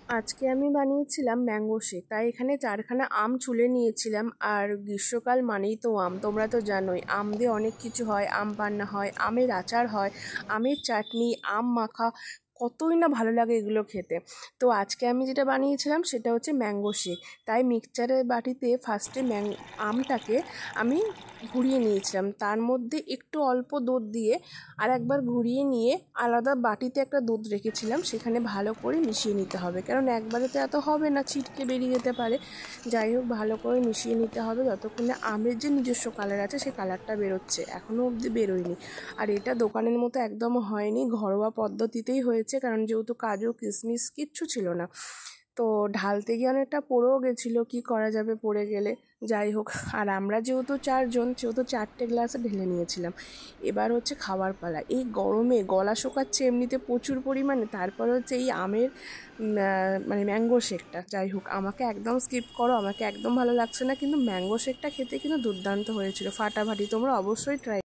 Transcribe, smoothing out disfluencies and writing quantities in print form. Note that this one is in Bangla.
আজকে আমি বানিয়েছিলাম ম্যাঙ্গো শেক। তাই এখানে 4খানা আম ছুলে নিয়েছিলাম। আর গ্রীষ্মকাল মানেই তো আম, তোমরা তো জানোই আম দিয়ে অনেক কিছু হয়। আম পান্না হয়, আমের আচার হয়, আমের চাটনি, আম মাখা, কতই না ভালো লাগে এগুলো খেতে। তো আজকে আমি যেটা বানিয়েছিলাম সেটা হচ্ছে ম্যাঙ্গো শেক। তাই মিক্সচারের বাটিতে ফার্স্টে আমটাকে আমি ঘুরিয়ে নিয়েছিলাম, তার মধ্যে একটু অল্প দুধ দিয়ে আর একবার ঘুরিয়ে নিয়ে আলাদা বাটিতে একটা দুধ রেখেছিলাম, সেখানে ভালো করে মিশিয়ে নিতে হবে, কারণ একবারে তো এত হবে না, ছিটকে বেরিয়ে যেতে পারে। যাই হোক, ভালো করে মিশিয়ে নিতে হবে যতক্ষণ না আমের যে নিজস্ব কালার আছে সেই কালারটা বেরোচ্ছে, এখনও অবধি বেরোয়নি। আর এটা দোকানের মতো একদম হয়নি, ঘরোয়া পদ্ধতিতেই হয়েছে, কারণ যেহেতু কাজু কিশমিশ কিচ্ছু ছিল না। তো ঢালতে গিয়ে অনেকটা পড়েও গেছিলো, কি করা যাবে পড়ে গেলে। যাই হোক, আর আমরা যেহেতু 4জন, সেহেতু 4টে গ্লাসে ঢেলে নিয়েছিলাম। এবার হচ্ছে খাবার পালা। এই গরমে গলা শোকাচ্ছে এমনিতে প্রচুর পরিমাণে, তারপর হচ্ছে এই আমের মানে ম্যাঙ্গো শেকটা। যাই হোক, আমাকে একদম স্কিপ করো, আমাকে একদম ভালো লাগছে না, কিন্তু ম্যাঙ্গো শেকটা খেতে কিন্তু দুর্দান্ত হয়েছিল, ফাটাফাটি। তোমরা অবশ্যই ট্রাই